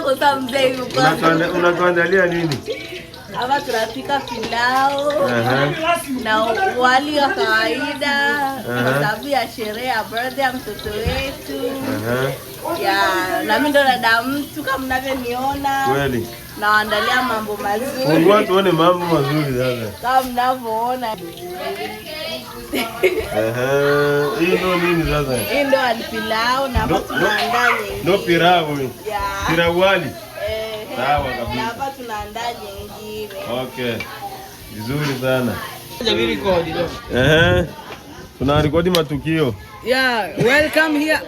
kosa mzee yuko. Unatuandalia nini? Hapa tunapika pilau na wali wa kawaida kwa sababu ya sherehe ya birthday ya mtoto wetu. Ya, na mimi ndo dada mtu kama mnavyoniona. Kweli. Naandalia mambo mazuri. Fungua tuone mambo mazuri sasa. Kama mnavyoona. Hii ndo nini sasa? Hii ndo pilau na hapa tunaandaa nyingine. Ndo pilau. Pilau wali. Sawa kabisa. Na hapa tunaandaa nyingine. Okay. Vizuri sana. Tunarekodi matukio. Yeah, welcome here.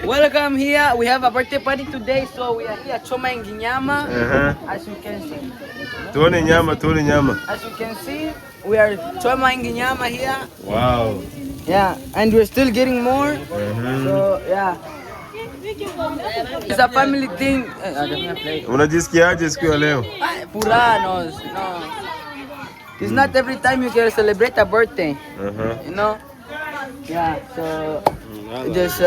Welcome here. We have a birthday party today, so we are here Choma Nyama. As you can see. Tuone nyama. As you can see, we are Choma Nyama here. Wow. Yeah, and we're still getting more. So yeah. It's a family thing. Unajisikiaje siku ya leo? Furaha, no. It's not every time you can celebrate a birthday. You know? Yeah, so just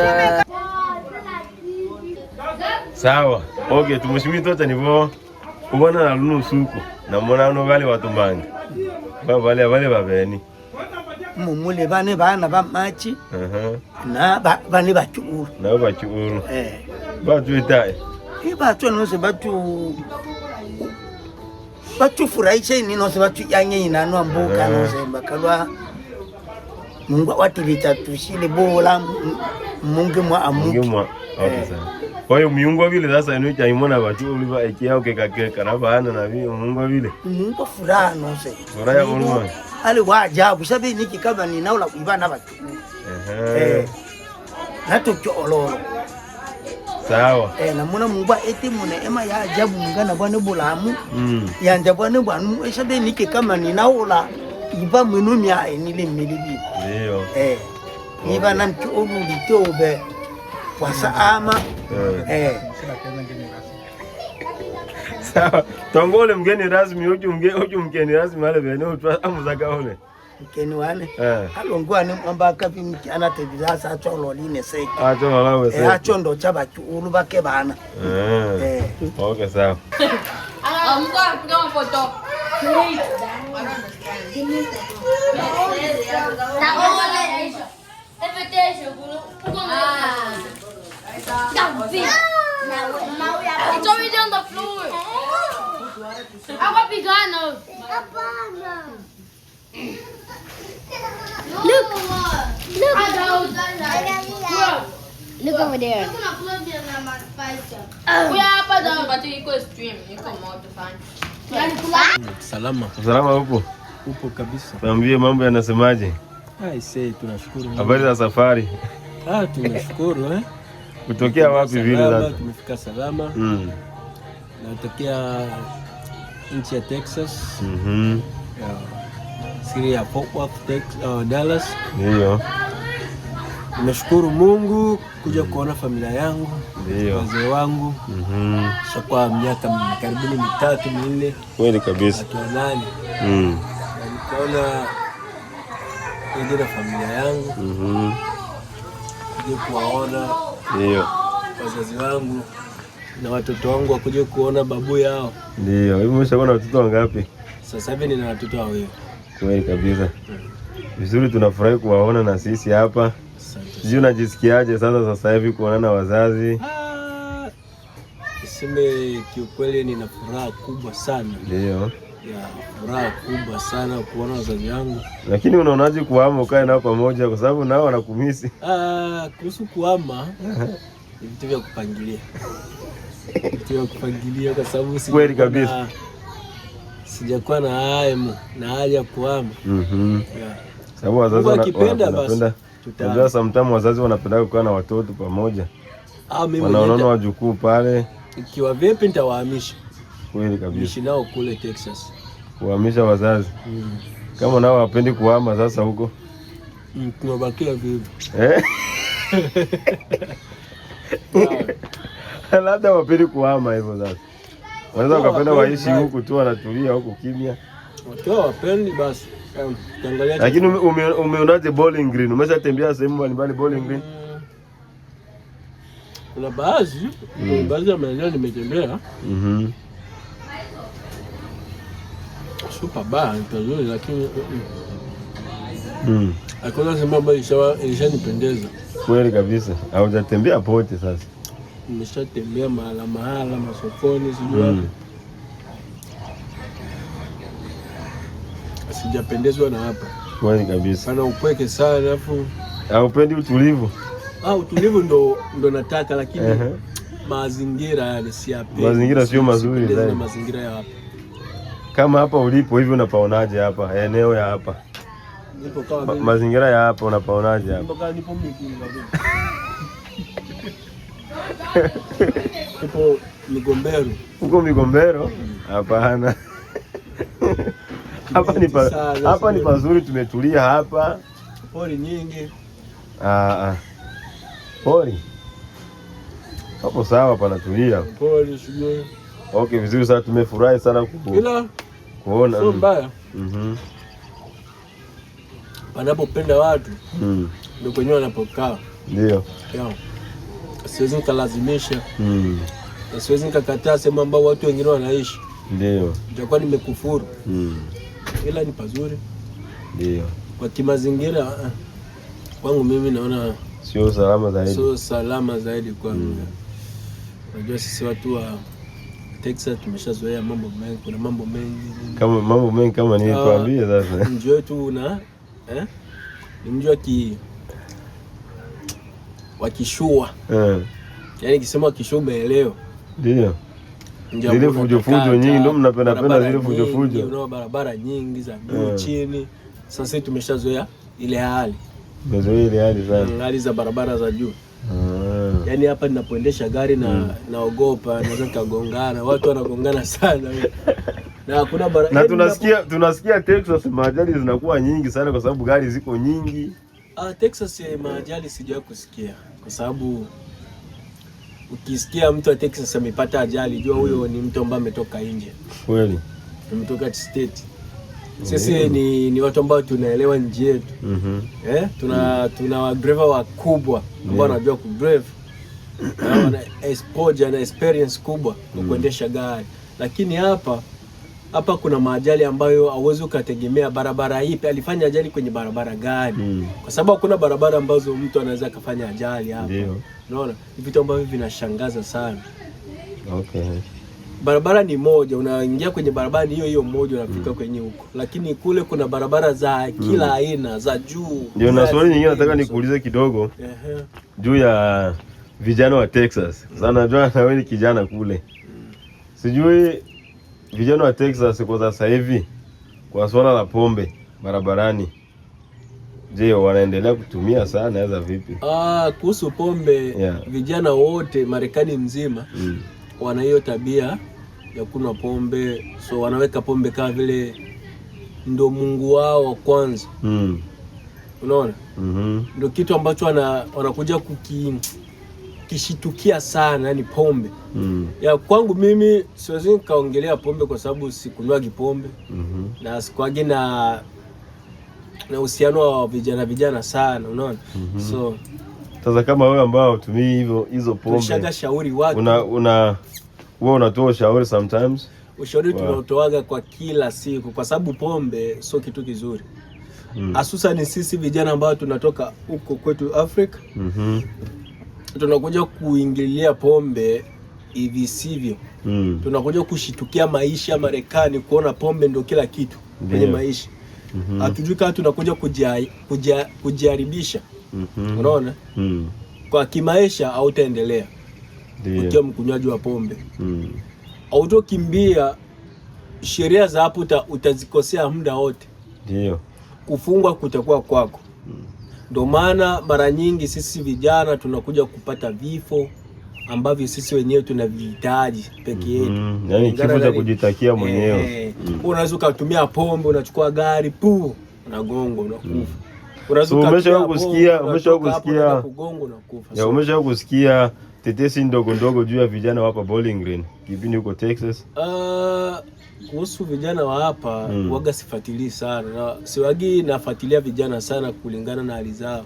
Sawa. Okay, tumushimi tota nivo. Ubona na lunu suku. Na mwana no vale watumbanga. Vale babeni. Mumule bane bana ba machi. Na bane bachuuru. Na bachuuru. Batu itai. Batu no se batu furahisha ni no se batu yanye ina no mboka no se bakalwa. Mungu watilita tushile bola mungu mwa amuki. Okay sana. Kwa hiyo miungo vile sasa ino chaimona batu uliva ekia ukekakeka na bana na mungu vile. Mungu furaha no se. Furaha ya Mungu. Ali wajabu sabi niki kama ni naula ibana batu. Nato kyololo. Sawa. Na muna Mungu eti muna ema ya ajabu mungana bwana bulamu. Ya njabwana bwana sabi niki kama ni naula iba munumi ya enile milibi. Ndio. Iba na mchoro litobe. Wasa ama. Sawa. Tongole mgeni rasmi uju mgeni rasmi wale bene utwa amuzaka ole. Mgeni wane? Alongwa ni mwamba kapi mki anatebiza sa cholo line seki. Cholo lawe seki. Achondo chaba chuulu bake bana. Okay, sawa. Mko apiga mafoto. It's already on the floor. I got piano. Look over there. Salama upo? Upo kabisa. Tuambie mambo yanasemaje? Tunashukuru. Habari za safari? Tunashukuru Kutokea wapi vile sasa? Tumefika salama. Natokea nchi ya Texas. Siri ya Fort Worth, Dallas. Ndio. Nimeshukuru Mungu kuja kuona familia yangu, wazee wangu. Shakwa miaka karibuni 3-4. Kweli kabisa. Tuonane. Nikaona ndio na familia yangu. Kuja kuwaona. Ndio. Wazazi wangu na watoto wangu wakuje kuona babu yao. Ndio. Hivi umeshaona watoto wangapi? Sasa hivi nina watoto wawili. Kweli kabisa. Vizuri, tunafurahi kuwaona na sisi hapa. Sijui unajisikiaje sasa hivi kuonana wazazi? Niseme kiukweli nina furaha kubwa sana. Ndio. Furaha kubwa sana kuona wazazi wangu. Lakini unaonaje kuhama ukae nao pamoja kwa sababu nao wanakumisi? Kuhusu kuhama ni vitu vya kupangilia. Kwa sababu kweli kabisa. Sijakuwa na haja kuhama. Sababu wazazi wanapenda. Ndio sometimes wazazi wanapenda kukaa na watoto pamoja. Wanaona wajukuu pale. Ikiwa vipi nitawahamisha. Kweli kabisa. Nishi nao kule Texas. Kuhamisha wazazi. Kama nao wapendi kuhama sasa huko. Tunabakia vipi? Labda wapendi kuhama hivyo sasa. Wanaweza wakapenda waishi huku tu wanatulia huku kimya. Wakiwa wapendi basi. Lakini umeonaje Bowling Green? Umeshatembea sehemu mbalimbali Bowling Green? Kuna baadhi ya maeneo nimetembea. Super bar ndio lakini hakuna sehemu ambayo ilishanipendeza. Kweli kabisa. Haujatembea pote sasa. Nimeshatembea mahala masokoni sijui wapi. Sijapendezwa na hapa. Kweli kabisa. Pana upweke sana afu haupendi utulivu. Utulivu ndo nataka lakini mazingira yale si yapi. Mazingira sio mazuri zaidi. Mazingira ya hapa. Kama hapa ulipo hivi unapaonaje hapa? Eneo ya hapa. Nipo kama mazingira ya hapa unapaonaje hapa? Nipo kama nipo mjini kabisa. Nipo Migombero. Uko Migombero? Hapana. Hapa ni pazuri, tumetulia hapa. Pori nyingi. Pori. Hapo sawa, panatulia. Pori shughuli. Okay, vizuri sana, tumefurahi sana kuona. Sio mbaya. Wanapopenda watu ndio kwenye wanapokaa. Ndio. Siwezi nikalazimisha. Siwezi nikakataa sehemu ambao watu wengine wanaishi. Ndio. Nitakuwa nimekufuru. Ila ni pazuri. Ndio. Kwa kimazingira kwangu mimi naona sio salama zaidi. Sio salama zaidi kwangu. Unajua sisi watu wa Texas tumeshazoea mambo mengi, kuna mambo mengi. Kama mambo mengi kama nini tuambie sasa. Mji wetu ni mji wa kishua. Yaani kisema kishua umeelewa. Ndio. Zile fujo nyingi ndio mnapenda zile fujo. Unaona barabara nyingi za juu chini. Sasa tumeshazoea ile hali. Tumezoea ile hali sana. Hali za barabara za juu. Yaani hapa ninapoendesha gari naogopa naweza kugongana. Watu wanagongana sana. Na hakuna tunasikia Texas maajali zinakuwa nyingi sana kwa sababu gari ziko nyingi. Texas maajali sijawahi kusikia kwa sababu ukisikia mtu wa Texas amepata ajali jua huyo ni mtu ambaye ametoka nje. Kweli. Ametoka state. Sisi ni watu ambao tunaelewa nje yetu. Tuna driver wakubwa ambao wanajua kudrive. Wana exposure na experience kubwa kwa kuendesha gari. Lakini hapa kuna maajali ambayo hauwezi ukategemea barabara ipi alifanya ajali kwenye barabara gani. Kwa sababu hakuna barabara ambazo mtu anaweza kufanya ajali hapa. Unaona? Ni vitu ambavyo vinashangaza sana. Okay. Barabara ni moja, unaingia kwenye barabara hiyo moja unafika kwenye huko. Lakini kule kuna barabara za kila aina, za juu. Ndio na swali nyingine nataka nikuulize kidogo. Juu ya vijana wa Texas. Sasa najua na wewe ni kijana kule. Sijui vijana wa Texas kwa sasa hivi kwa swala la pombe barabarani, je, wanaendelea kutumia sana naweza vipi? Kuhusu pombe, vijana wote Marekani mzima wana hiyo tabia ya kunywa pombe. So wanaweka pombe kama vile ndo mungu wao wa kwanza. Unaona? Ndio kitu ambacho wanakuja kishitukia sana, yani pombe. Ya kwangu mimi siwezi nikaongelea pombe kwa sababu sikunywa pombe. Na sikuagi na uhusiano wa vijana sana, unaona? So sasa kama wewe ambao hutumii hizo pombe, ushaga shauri watu. Wewe unatoa ushauri sometimes? Ushauri tunatoaga kwa kila siku kwa sababu pombe sio kitu kizuri. Hususan sisi vijana ambao tunatoka huko kwetu Afrika. Tunakuja kuingilia pombe hivi sivyo. Tunakuja kushitukia maisha ya Marekani kuona pombe ndio kila kitu kwenye maisha. Hatujui kama tunakuja kujiharibisha. Unaona? Kwa kimaisha hautaendelea. Ukiwa mkunywaji wa pombe. Hautokimbia sheria za hapo utazikosea muda wote. Ndio. Kufungwa kutakuwa kwako. Ndio maana mara nyingi sisi vijana tunakuja kupata vifo ambavyo sisi wenyewe tunavihitaji peke yetu. Yaani kifo cha kujitakia mwenyewe. Unaweza kutumia pombe, unachukua gari, unagonga unakufa. Umeshawahi kusikia tetesi ndogo juu ya vijana hapa Bowling Green kipindi huko Texas? Kuhusu vijana wa hapa waga sifuatilii sana. Siwagi nafuatilia vijana sana kulingana na hali zao.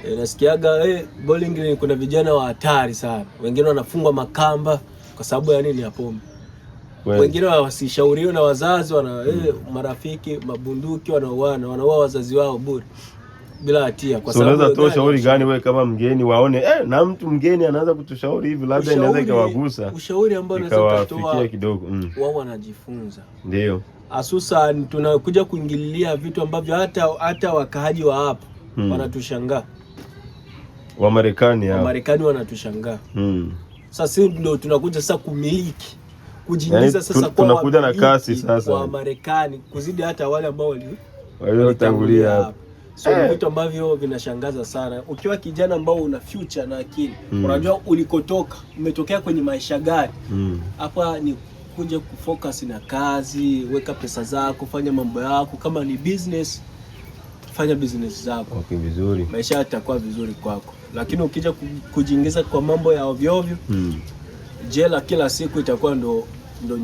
Nasikiaga Bowling Green kuna vijana wa hatari sana. Wengine wanafungwa makamba kwa sababu ya nini? Ya pombe. Wengine wasishauriwa na wazazi, marafiki, mabunduki, wanaua wazazi wao bure bila hatia. Kwa sababu unaweza toa shauri gani wewe kama mgeni waone na mtu mgeni anaanza kutushauri hivi, labda inaweza ikawagusa. Ushauri ambao unaweza kutoa kidogo. Wao wanajifunza. Ndio. Hususan tunakuja kuingililia vitu ambavyo hata wakaaji wa hapa wanatushangaa. Wamarekani wanatushangaa. Sasa ndio tunakuja sasa kumiliki, kujiingiza sasa kwa tunakuja na kasi sasa kwa Marekani kuzidi hata wale ambao waliotangulia hapa. So vitu ambavyo vinashangaza sana. Ukiwa kijana ambao una future na akili, unajua ulikotoka, umetokea kwenye maisha gani. Hapa ni kuja kufocus na kazi, weka pesa zako, fanya mambo yako. Kama ni business, fanya business zako. Okay, vizuri. Maisha yatakuwa vizuri kwako. Lakini ukija kujiingiza kwa mambo ya ovyo ovyo, jela kila siku itakuwa ndo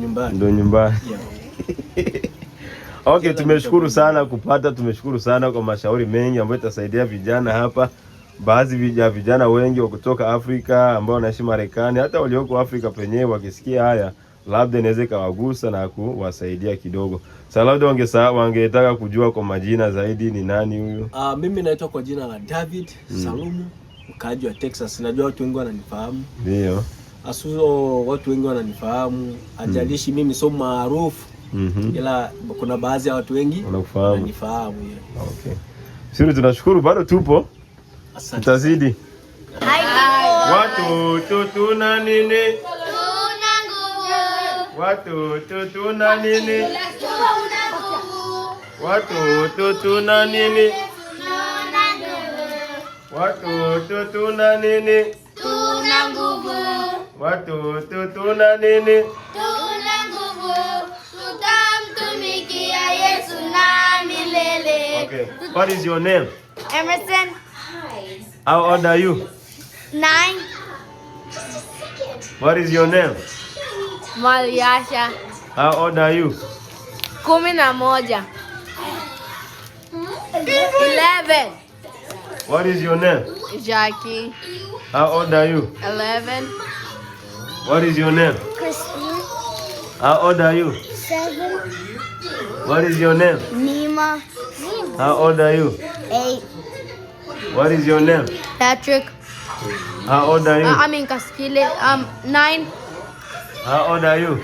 nyumbani. Ndo nyumbani. Yeah. Okay, tumeshukuru sana kwa mashauri mengi ambayo itasaidia vijana hapa. Baadhi ya vijana wengi wa kutoka Afrika ambao wanaishi Marekani, hata walioko Afrika penyewe wakisikia haya, labda inaweza kawagusa na kuwasaidia kidogo. Sasa labda wangetaka kujua kwa majina zaidi ni nani huyu? Mimi naitwa kwa jina la David Salumu, mkaaji wa Texas. Najua watu wengi wananifahamu. Ndio. Watu wengi wananifahamu. Ajalishi mimi sio maarufu. Ila kuna baadhi ya watu wengi wananifahamu. Yeah. Okay. Sisi tunashukuru, bado tupo. Asante. Tutazidi. Watoto tuna nini? Tuna nguvu. Watoto tuna nini? Watoto tuna nini? Watoto tuna nini? Tuna nguvu. Watoto tuna nini? Tuna nguvu. Tutamtumikia Yesu na milele. Okay. What is your name? Emerson. How old are you? 9. What is your name? Maliasha. How old are you? 11. 11. What is your name? Jackie. How old are you? 11. What is your name? Christine. How old are you? 7. What is your name? Nima. How old are you? 8. What is your name? Patrick. How old are you? Kaskile. 9. How old are you?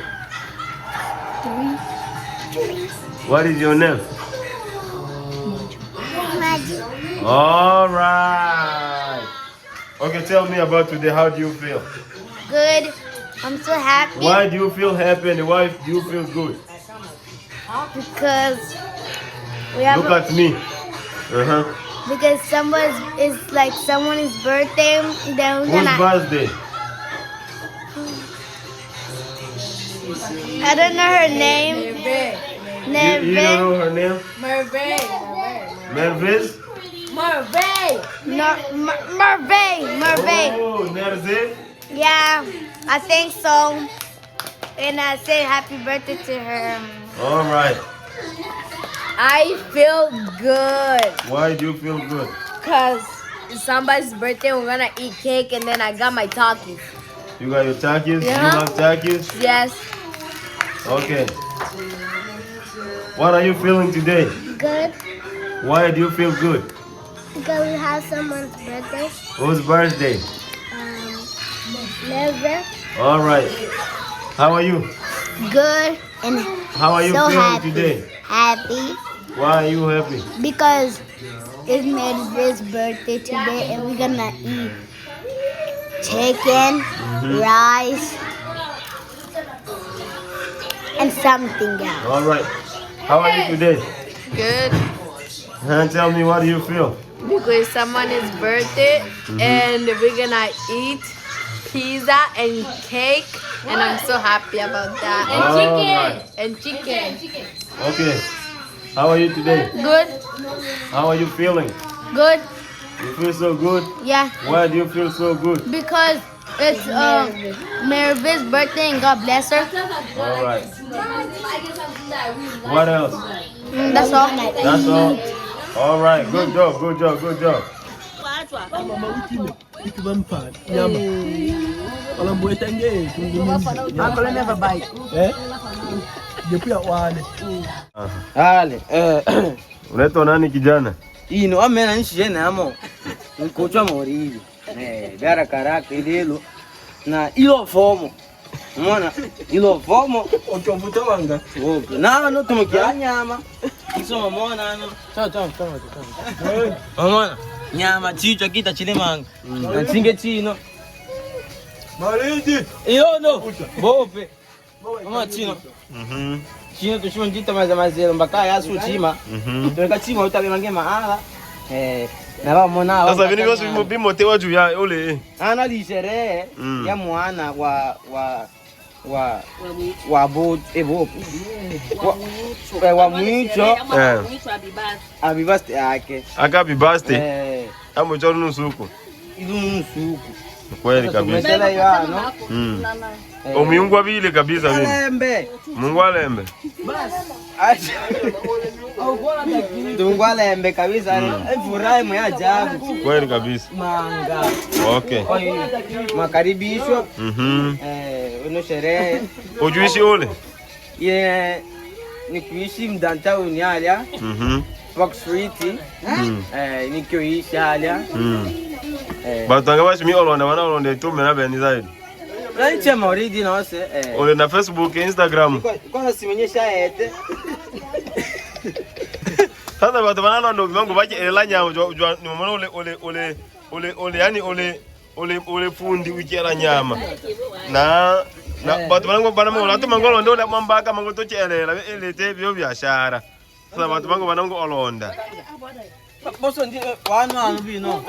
3. What is your name? Magic. All right. Okay, tell me about today. How do you feel? Good. I'm so happy. Why do you feel happy and why do you feel good? Because we have Look at me. because someone's birthday. Then we're Whose gonna. birthday? I don't know her name. You don't know her name? Merve. Merviz? Merve. Oh, Nerze? Yeah, I think so. And I say happy birthday to her. All right. I feel good. Why do you feel good? Because it's somebody's birthday. We're going to eat cake and then I got my Takis. You got your Takis? Yeah. You have Takis? Yes. Okay. What are you feeling today? Good. Why do you feel good? Because we have someone's birthday. Whose birthday? Never. All right. How are you? Good and How are you so feeling happy. today? Happy Why are you happy? because it's Mary's birthday today and we're gonna eat chicken, rice, and something else. All right. How are you today? Good. Tell me, what do you feel? Because someone's birthday and we're going to eat pizza and cake. And I'm so happy about that. All right. And chicken. Okay. How are you today? Good. How are you feeling? Good. You feel so good? Yeah. Why do you feel so good? Because it's Mary's birthday and God bless her. All right. What else? That's all. That's all. All right. Good job. Good job. Good job. Mama wiki ikibampa nyama. Wala mweta nge tungumzi. Uncle, let me have a bite. Jepia wale. Ale, Unaitwa nani kijana? ino amena nishijene amo. Nkuchwa morili. Biara karaka ililo. Na ilo fomo. Umeona? Ilo fomo. Ochovuta wanga. Ope. Na no tumukia nyama. Iso mamona no. Chao. Mamona. Nyama chicho kita chilemanga. Na chinge chino. Maridi. Iyo no. Bope. Mama chino. Chino tushimo njita mazelo mbaka yasu chima. Tuweka chima utabemange mahala. Na ba mona. Sasa vini vyote vimotewa juu ya ule. Ana lishere ya mwana wa boat wa mwicho abibasti yake Akapi baste. Amo choro nusuku. ilu nusuku Kweli kabisa. tumesela yano Omiungu abile kabisa vini. lembe Mungu alembe. tungwa lembe kabisa furahi mwa ajabu Kweli kabisa. manga Okay. makaribisho uno sherehe Ujuishi ule? ye ni kuishi mdowntown alia Fox Street nikioishi alia Batanga bashi mi olonda wana olonda tume na beni zaidi. Raicha Mauridi na wase Ole na Facebook, Instagram. Kwanza simenyesha ete. Sasa watu banana ndo wangu baki elanya ni mwana ole yani ole fundi wikera nyama. Na watu banangu banama olatu mangolo ndo le mambaka mango to chelela elete byo biashara. Sasa watu bangu banangu olonda. Boso ndi wana anubino.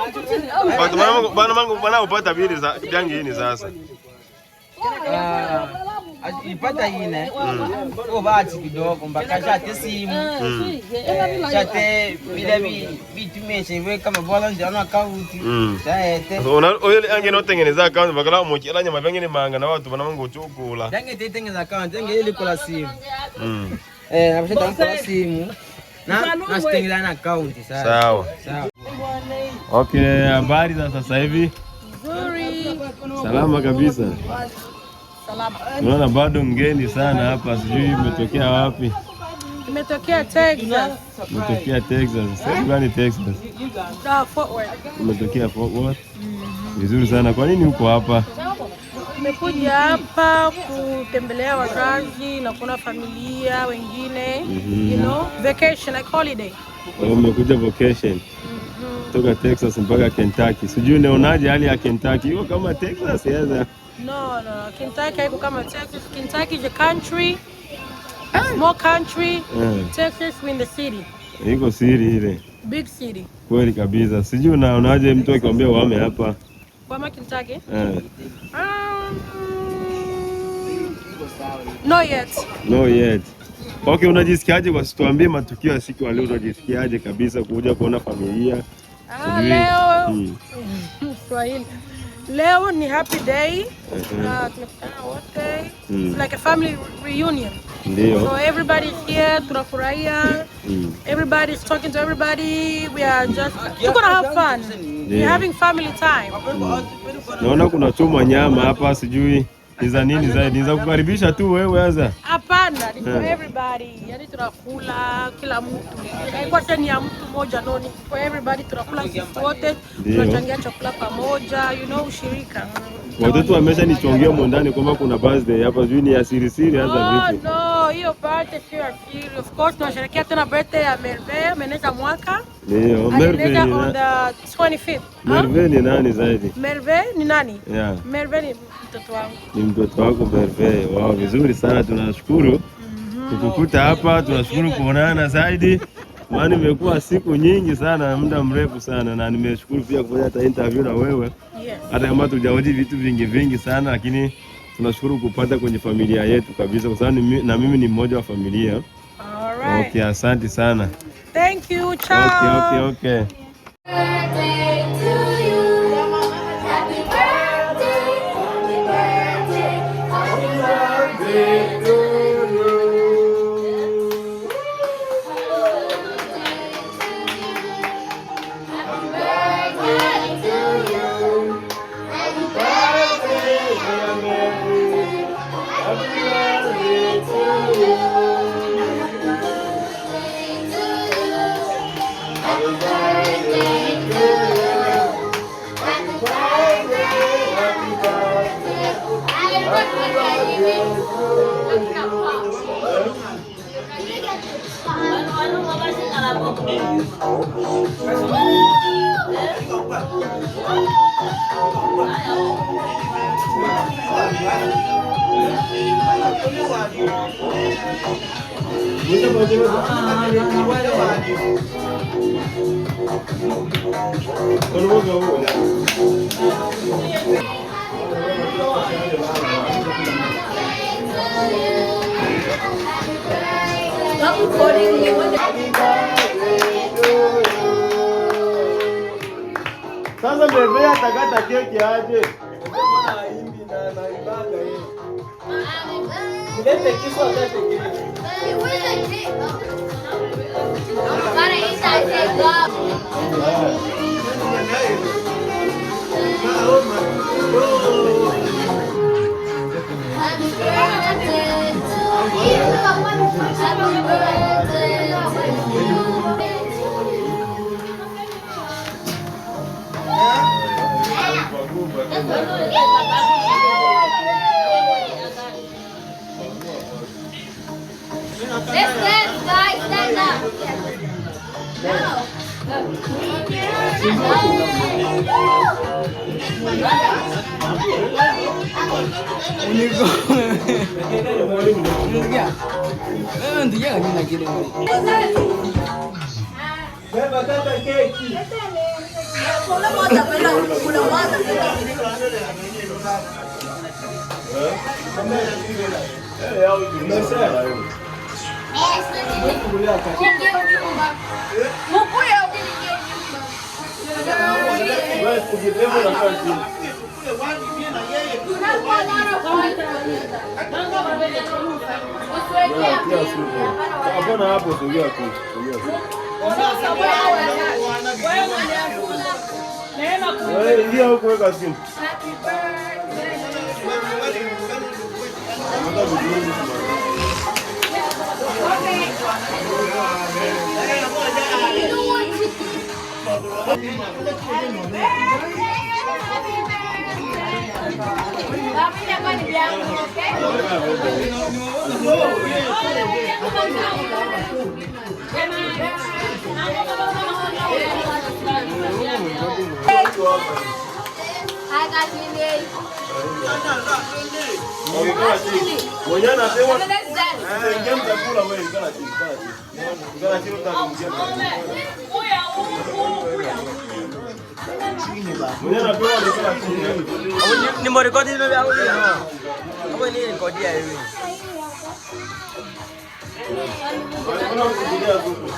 Watu banangu bana upata bili za byangini sasa. Ipata ine obati kidogo mpaka chate simu chate bila bitumeshe we kama bola njano account chaete Oyele ange no tengeneza account bakala mochela nyama byangini manga na watu bana mango chukula. dange tetengeza account dange ile kola simu na bashata kola simu na sitengeza na account sasa Sawa. Okay, habari za sasa hivi? Nzuri. Salama kabisa. Salama. Unaona bado mgeni sana hapa, sijui umetokea wapi? Tumetokea Texas. Umetokea Texas. Sehemu gani Texas? Fort Worth. Umetokea Fort Worth? Vizuri sana. Kwa nini uko hapa? Tumekuja hapa kutembelea wazazi na kuona familia wengine. You know, vacation like holiday. Umekuja vacation. Toka Texas mpaka Kentucky. Sijui unaonaje hali ya Kentucky? Iko kama Texas yaza? No. Kentucky haiko kama Texas. Kentucky is a country. A small country. Texas in the city. Iko siri ile. Big city. Kweli kabisa. Sijui unaonaje mtu akikwambia wame hapa? Kwa Kentucky? Not yet. Okay, unajisikiaje kwa tuambie matukio ya siku leo, unajisikiaje kabisa kuja kuona familia? Leo ni happy day. Tumekutana wote. It's like a family reunion. Ndio. So everybody's here, tunafurahia. Everybody's talking to everybody. We're gonna have fun. We're having family time. Naona kuna choma nyama hapa, sijui ni za nini zaidi? Ni za kukaribisha tu wewe aza? Hapana, ni for everybody. Yaani tunakula kila mtu. Haikuwa tena ya mtu mmoja, no, ni for everybody. Tunakula sisi wote, tunachangia chakula pamoja, you know, ushirika. Watoto wameshanichongea ndani kwamba kuna birthday hapa, sijui ni ya siri hasa vipi? No, hiyo birthday sio ya siri. Of course tunasherehekea tena birthday ya Merve, ameneza mwaka. Ndio, Merve on the 25th. Merve ni nani zaidi? Merve ni nani? Yeah. Merve ni mtoto wangu. Ni mtoto wako Merve. Wow, vizuri sana, tunashukuru kukukuta hapa, tunashukuru kuonana zaidi. Maana imekuwa siku nyingi sana, muda mrefu sana, na nimeshukuru pia kufanya hata interview na wewe. Yes. Hata kama tujaoji vitu vingi sana, lakini tunashukuru kupata kwenye familia yetu kabisa, kwa sababu na mimi ni mmoja wa familia. Alright. Okay, asante sana. Thank you. Ciao. Okay. Birthday to you. Happy birthday. Happy birthday. Happy birthday to you. Happy birthday. Sasa bebe atakata keki aje. Lete kisu akate keki. Gotta eat that cake up. Happy birthday to you. Happy birthday to you. Let's dance, guys. Stand up. No. Hapana hapo sogea tu. Wewe ingia huko weka simu. I got you. Mwenye anapewa Let's dance. ingia mtakula wewe kana chini. Kana chini utakuingia. Mwenye anapewa ni kana chini. Ni mrekodi ile ya audio. Hapo ni rekodi ya hivi. Kuna kusikia huko.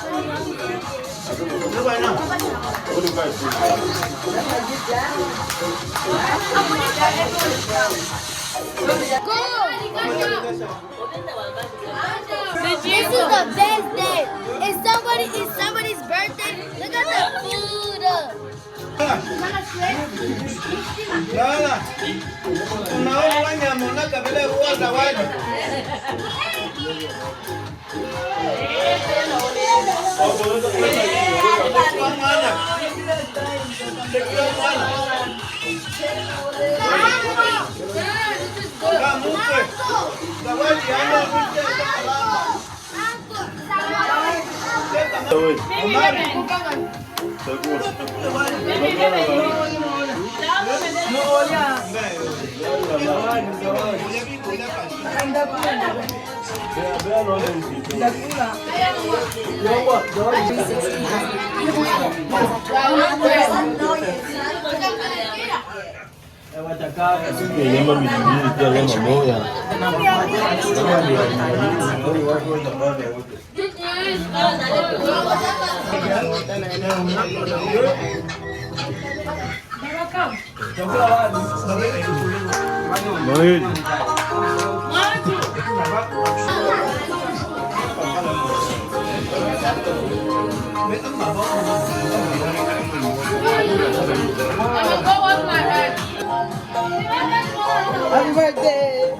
This is the best day. It's somebody's birthday. Look at the food. Unaona wanyama unakabele ruwa zawadi. Happy birthday.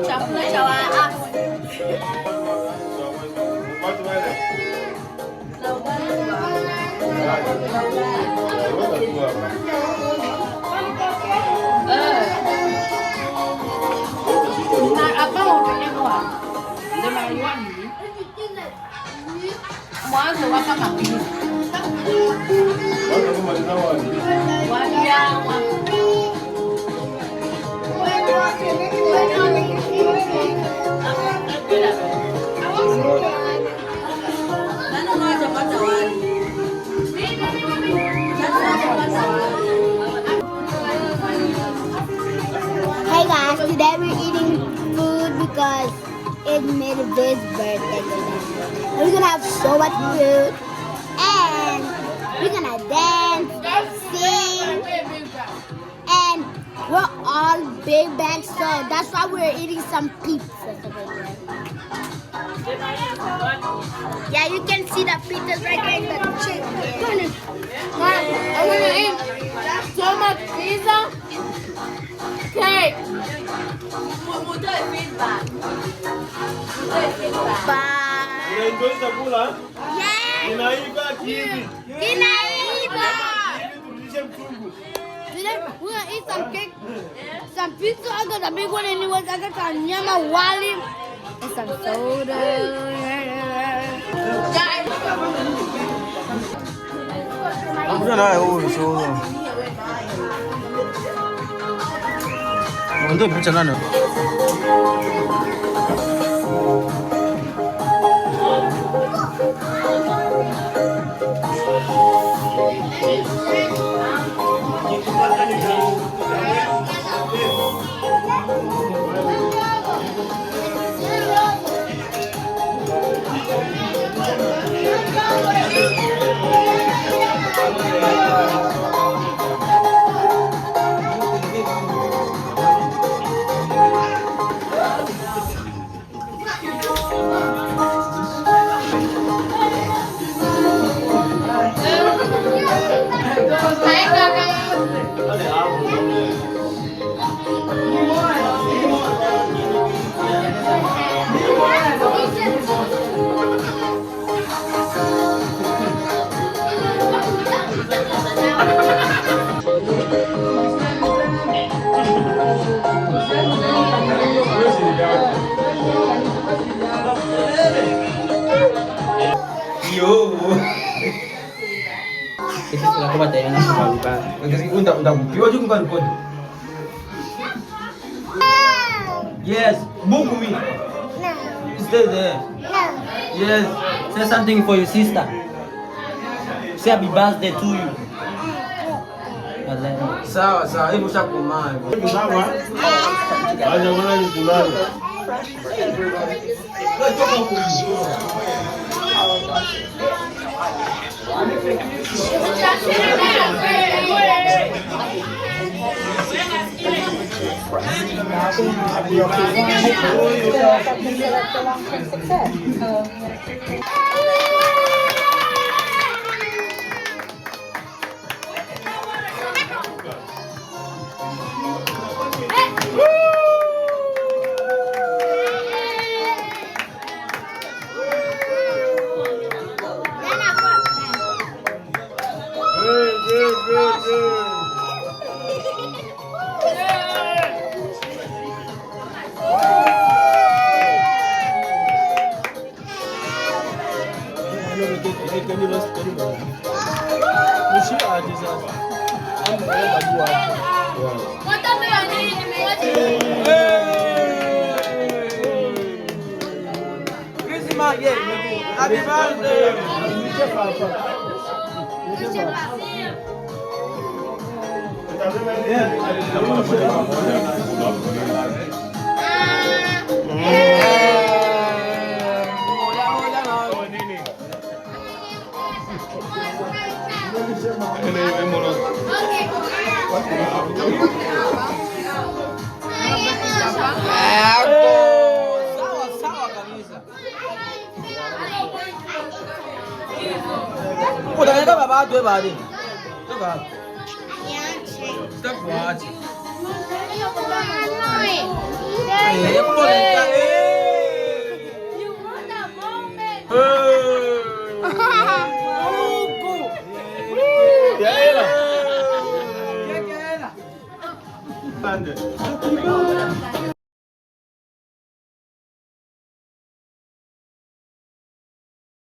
Chakula cha waasi. Mwanzo waka mapili. Hey guys, today we're eating food because it's Midway's birthday today. We're gonna have so much food and we're gonna dance, sing, and we're all big bags, so that's why we're eating some pizza today. Yeah, you can see the pizzas right there in the chicken. I'm gonna eat so much pizza. Okay. Bye. Unaenjoy chakula? Yeah. Inaiva kivi. Inaiva. Turudishe mchungu. Today we're gonna eat some cake, some pizza. I got a big one anyways. I got some nyama wali and some soda. Akuja naye huyu shoga. Ndio picha nani? Yes, book me. Stay there. Yes, say something for your sister. Say happy birthday to you. Sawa sawa, hebu shakumaa. Sawa. Acha bwana nikulale. Happy birthday! Okay. Utaenda baba tu badi. Toka. Sitakuacha. You want a moment?